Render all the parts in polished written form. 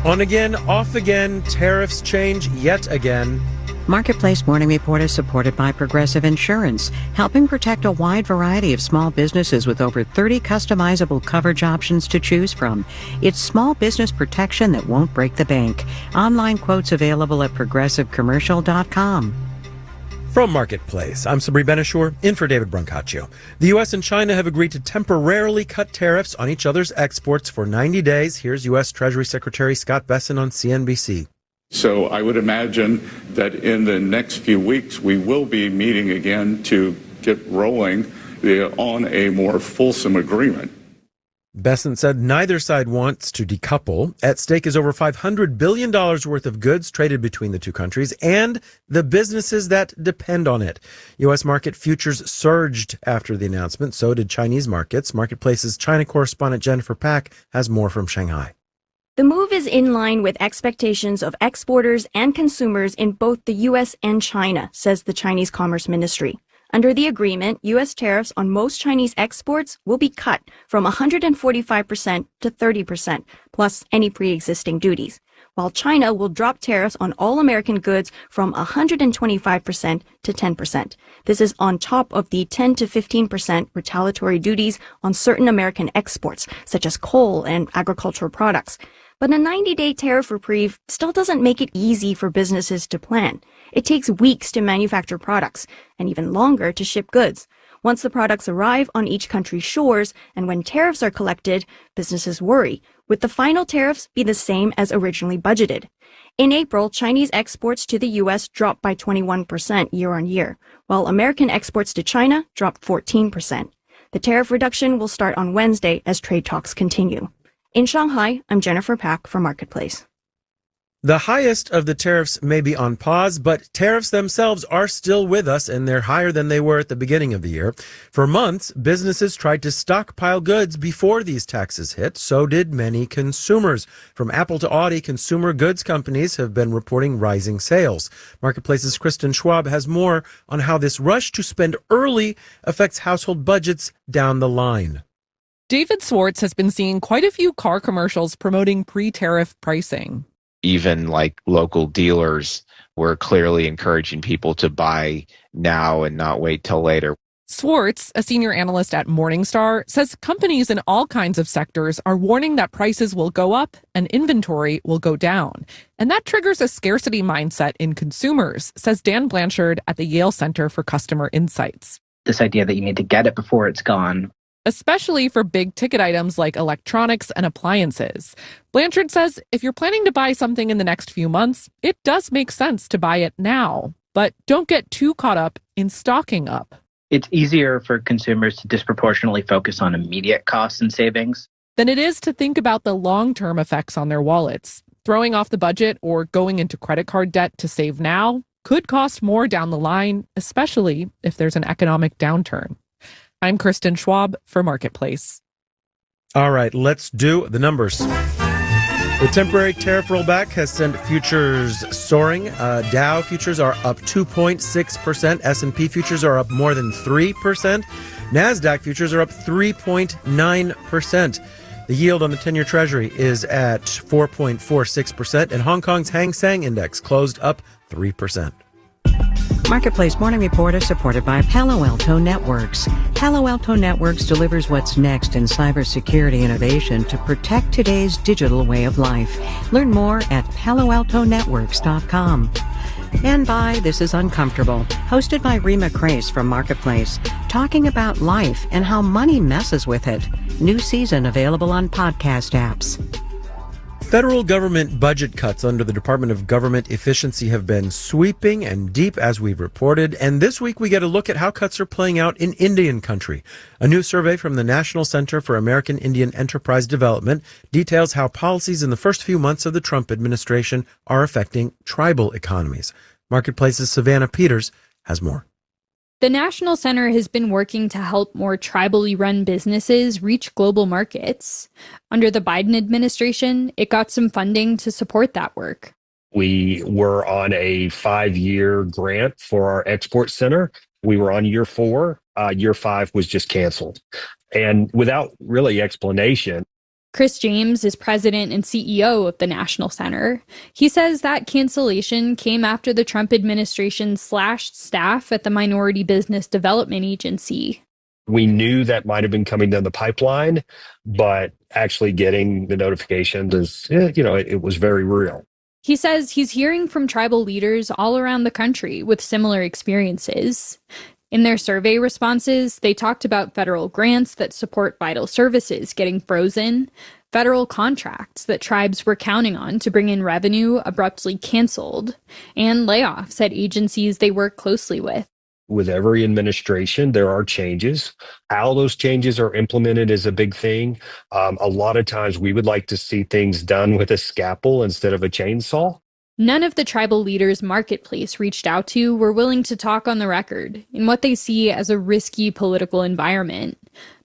On again, off again, tariffs change yet again. Marketplace Morning Report is supported by Progressive Insurance, helping protect a wide variety of small businesses with over 30 customizable coverage options to choose from. It's small business protection that won't break the bank. Online quotes available at progressivecommercial.com. From Marketplace, I'm Sabri Benishore, in for David Brancaccio. The U.S. and China have agreed to temporarily cut tariffs on each other's exports for 90 days. Here's U.S. Treasury Secretary Scott Bessent on CNBC. So I would imagine that in the next few weeks, we will be meeting again to get rolling on a more fulsome agreement. Bessent said neither side wants to decouple. At stake is over $500 billion worth of goods traded between the two countries and the businesses that depend on it. U.S. market futures surged after the announcement. So did Chinese markets. Marketplace's China correspondent Jennifer Pak has more from Shanghai. The move is in line with expectations of exporters and consumers in both the U.S. and China, says the Chinese Commerce Ministry. Under the agreement, U.S. tariffs on most Chinese exports will be cut from 145% to 30%, plus any pre-existing duties, while China will drop tariffs on all American goods from 125% to 10%. This is on top of the 10 to 15% retaliatory duties on certain American exports, such as coal and agricultural products. But a 90-day tariff reprieve still doesn't make it easy for businesses to plan. It takes weeks to manufacture products and even longer to ship goods. Once the products arrive on each country's shores and when tariffs are collected, businesses worry. Would the final tariffs be the same as originally budgeted? In April, Chinese exports to the U.S. dropped by 21% year on year, while American exports to China dropped 14%. The tariff reduction will start on Wednesday as trade talks continue. In Shanghai, I'm Jennifer Pak for Marketplace. The highest of the tariffs may be on pause, but tariffs themselves are still with us, and they're higher than they were at the beginning of the year. For months, businesses tried to stockpile goods before these taxes hit. So did many consumers. From Apple to Audi, consumer goods companies have been reporting rising sales. Marketplace's Kristen Schwab has more on how this rush to spend early affects household budgets down the line. David Swartz has been seeing quite a few car commercials promoting pre-tariff pricing. Even like local dealers were clearly encouraging people to buy now and not wait till later. Swartz, a senior analyst at Morningstar, says companies in all kinds of sectors are warning that prices will go up and inventory will go down. And that triggers a scarcity mindset in consumers, says Dan Blanchard at the Yale Center for Customer Insights. This idea that you need to get it before it's gone. Especially for big ticket items like electronics and appliances. Blanchard says if you're planning to buy something in the next few months, it does make sense to buy it now. But don't get too caught up in stocking up. It's easier for consumers to disproportionately focus on immediate costs and savings than it is to think about the long-term effects on their wallets. Throwing off the budget or going into credit card debt to save now could cost more down the line, especially if there's an economic downturn. I'm Kristen Schwab for Marketplace. All right, let's do the numbers. The temporary tariff rollback has sent futures soaring. Dow futures are up 2.6%. S&P futures are up more than 3%. NASDAQ futures are up 3.9%. The yield on the 10-year Treasury is at 4.46%. And Hong Kong's Hang Seng Index closed up 3%. Marketplace Morning Report is supported by Palo Alto Networks. Palo Alto Networks delivers what's next in cybersecurity innovation to protect today's digital way of life. Learn more at paloaltonetworks.com. And by This Is Uncomfortable, hosted by Rima Crace from Marketplace, talking about life and how money messes with it. New season available on podcast apps. Federal government budget cuts under the Department of Government Efficiency have been sweeping and deep, as we've reported. And this week we get a look at how cuts are playing out in Indian country. A new survey from the National Center for American Indian Enterprise Development details how policies in the first few months of the Trump administration are affecting tribal economies. Marketplace's Savannah Peters has more. The National Center has been working to help more tribally run businesses reach global markets. Under the Biden administration, it got some funding to support that work. We were on a 5-year grant for our export center. We were on year 4. Year 5 was just canceled. And without really explanation, Chris James is president and CEO of the National Center. He says that cancellation came after the Trump administration slashed staff at the Minority Business Development Agency. We knew that might have been coming down the pipeline, but actually getting the notification is, it was very real. He says he's hearing from tribal leaders all around the country with similar experiences. In their survey responses, they talked about federal grants that support vital services getting frozen, federal contracts that tribes were counting on to bring in revenue abruptly canceled, and layoffs at agencies they work closely with. With every administration, there are changes. How those changes are implemented is a big thing. A lot of times we would like to see things done with a scalpel instead of a chainsaw. None of the tribal leaders Marketplace reached out to were willing to talk on the record in what they see as a risky political environment.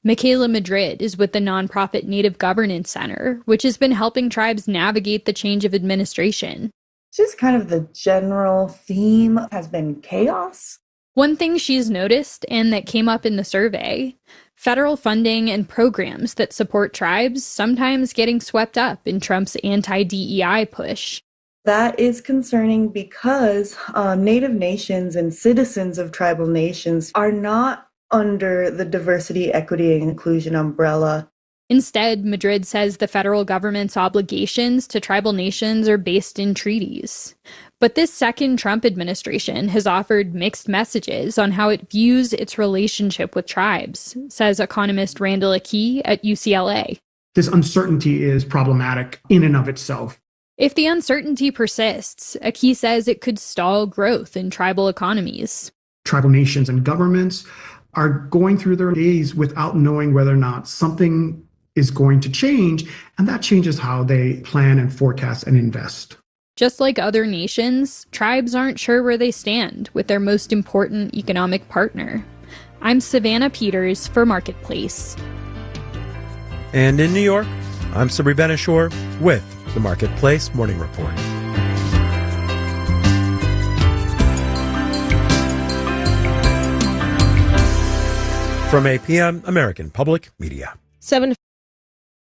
Michaela Madrid is with the nonprofit Native Governance Center, which has been helping tribes navigate the change of administration. Just kind of the general theme has been chaos. One thing she's noticed, and that came up in the survey, federal funding and programs that support tribes sometimes getting swept up in Trump's anti-DEI push. That is concerning because Native nations and citizens of tribal nations are not under the diversity, equity, and inclusion umbrella. Instead, Madrid says the federal government's obligations to tribal nations are based in treaties. But this second Trump administration has offered mixed messages on how it views its relationship with tribes, says economist Randall Akey at UCLA. This uncertainty is problematic in and of itself. If the uncertainty persists, Akey says it could stall growth in tribal economies. Tribal nations and governments are going through their days without knowing whether or not something is going to change, and that changes how they plan and forecast and invest. Just like other nations, tribes aren't sure where they stand with their most important economic partner. I'm Savannah Peters for Marketplace. And in New York, I'm Sabri Ben-Achour with the Marketplace Morning Report. From APM, American Public Media. 7